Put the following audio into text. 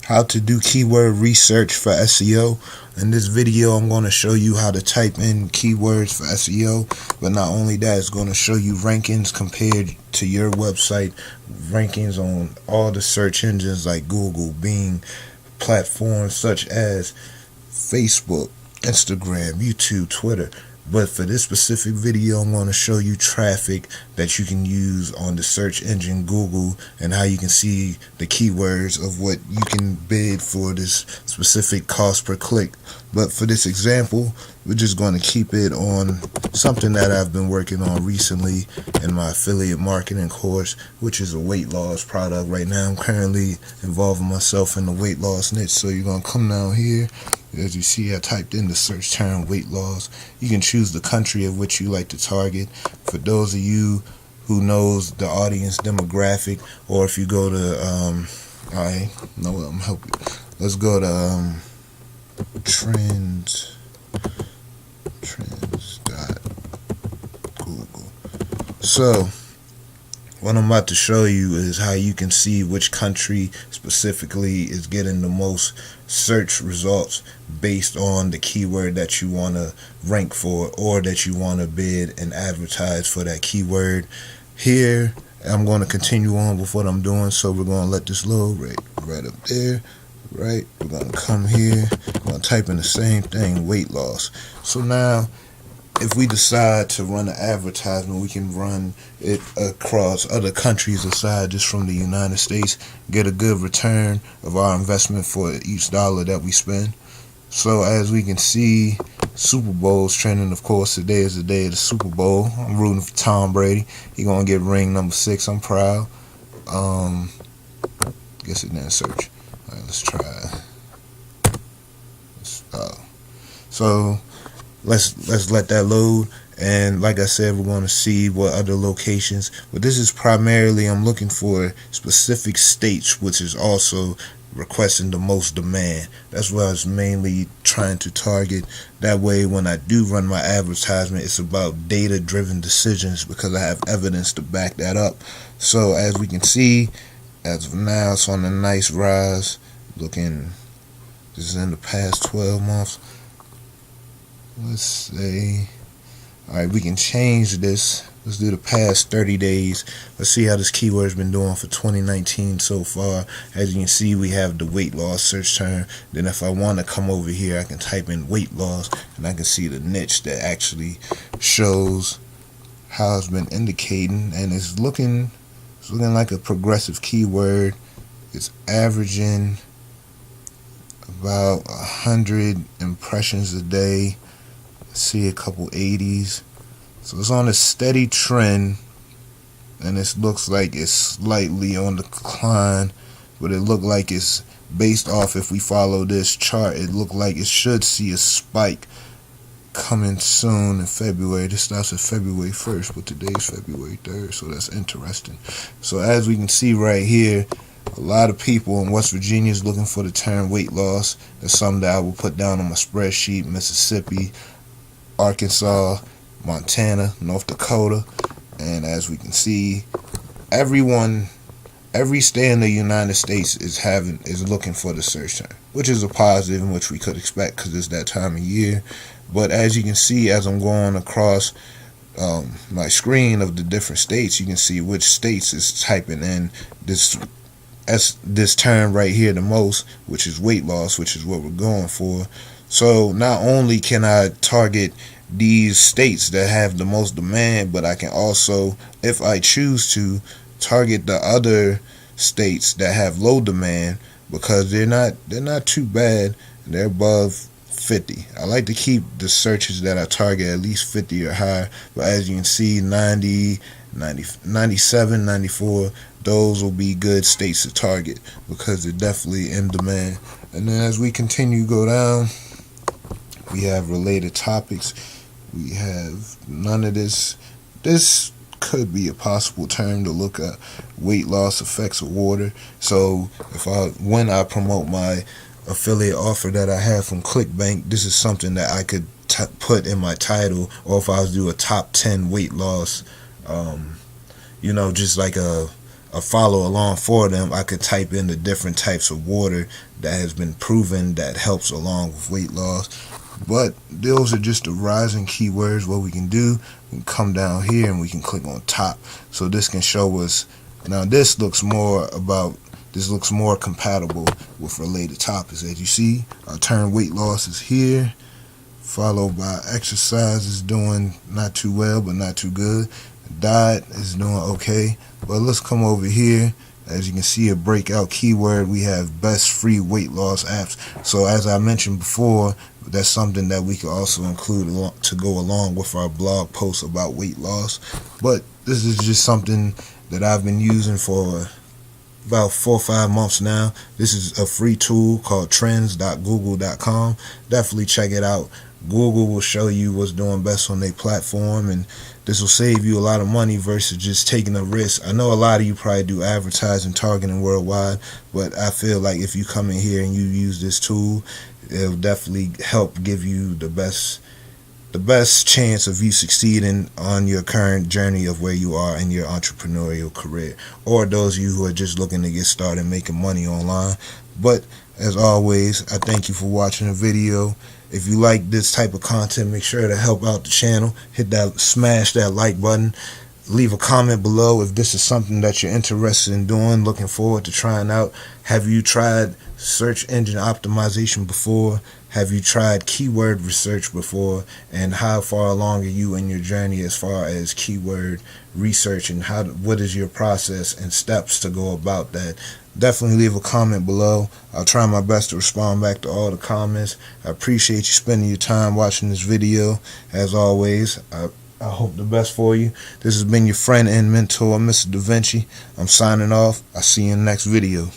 how to do keyword research for SEO. In this video, I'm going to show you how to type in keywords for SEO, but not only that, it's going to show you rankings compared to your website, rankings on all the search engines like Google, Bing, platforms such as Facebook, Instagram, YouTube, Twitter. But for this specific video, I'm going to show you traffic that you can use on the search engine Google and how you can see the keywords of what you can bid for this specific cost per click. But for this example, we're just going to keep it on something that I've been working on recently in my affiliate marketing course, which is a weight loss product. Right now, I'm currently involving myself in the weight loss niche. So you're going to come down here. As you see, I typed in the search term weight loss. You can choose the country of which you like to target. For those of you who knows the audience demographic, or if you go to I know what I'm helping. Let's go to trends.google. So what I'm about to show you is how you can see which country specifically is getting the most search results based on the keyword that you want to rank for or that you want to bid and advertise for that keyword. Here, I'm going to continue on with what I'm doing, so we're going to let this load right up there. Right, we're going to come here, we're going to type in the same thing, weight loss. So now, if we decide to run an advertisement, we can run it across other countries aside just from the United States, get a good return of our investment for each dollar that we spend. So as we can see, Super Bowl's trending. Of course, today is the day of the Super Bowl. I'm rooting for Tom Brady. He's going to get ring number 6. I'm proud. Guess it didn't search. All right, let's try. So let's let that load, and like I said, we're going to see what other locations, but this is primarily, I'm looking for specific states which is also requesting the most demand. That's what I was mainly trying to target. That way when I do run my advertisement, it's about data driven decisions because I have evidence to back that up. So as we can see, as of now, it's on a nice rise. Looking, this is in the past 12 months. Let's say, alright, we can change this. Let's do the past 30 days. Let's see how this keyword's been doing for 2019 so far. As you can see, we have the weight loss search term. Then if I want to come over here, I can type in weight loss and I can see the niche that actually shows how it's been indicating, and it's looking like a progressive keyword. It's averaging about 100 impressions a day. See a couple 80s, so it's on a steady trend, and it looks like it's slightly on the decline, but it looked like it's based off, if we follow this chart, it looked like it should see a spike coming soon in February. This starts at February 1st, but today's February 3rd, so that's interesting. So as we can see right here, a lot of people in West Virginia is looking for the term weight loss. That's something that I will put down on my spreadsheet. Mississippi, Arkansas, Montana, North Dakota, and as we can see, every state in the United States is looking for the search term, which is a positive, in which we could expect because it's that time of year. But as you can see, as I'm going across my screen of the different states, you can see which states is typing in this term right here the most, which is weight loss, which is what we're going for. So not only can I target these states that have the most demand, but I can also, if I choose to, target the other states that have low demand, because they're not too bad. They're above 50. I like to keep the searches that I target at least 50 or higher, but as you can see, 90, 97, 94, those will be good states to target because they're definitely in demand. And then as we continue to go down, we have related topics. We have none of this. This could be a possible term to look at: weight loss effects of water. So when I promote my affiliate offer that I have from ClickBank, this is something that I could put in my title, or if I was to do a top 10 weight loss, just like a follow along for them, I could type in the different types of water that has been proven that helps along with weight loss. But those are just the rising keywords. What we can do, we can come down here and we can click on top. So this can show us, now this looks more compatible with related topics. As you see, our term weight loss is here, followed by exercise is doing not too well but not too good. Diet is doing okay. But let's come over here. As you can see, a breakout keyword, we have best free weight loss apps. So as I mentioned before, that's something that we could also include to go along with our blog post about weight loss. But this is just something that I've been using for about 4 or 5 months now. This is a free tool called trends.google.com. Definitely check it out. Google will show you what's doing best on their platform, and this will save you a lot of money versus just taking a risk. I know a lot of you probably do advertising, targeting worldwide, but I feel like if you come in here and you use this tool, it'll definitely help give you the best chance of you succeeding on your current journey of where you are in your entrepreneurial career, or those of you who are just looking to get started making money online. But as always, I thank you for watching the video. If you like this type of content, make sure to help out the channel. Smash that like button. Leave a comment below if this is something that you're interested in doing, looking forward to trying out. Have you tried search engine optimization before? Have you tried keyword research before? And how far along are you in your journey as far as keyword research, and what is your process and steps to go about that? Definitely leave a comment below. I'll try my best to respond back to all the comments. I appreciate you spending your time watching this video. As always, I hope the best for you. This has been your friend and mentor, Mr. Da Vinci. I'm signing off. I'll see you in the next video.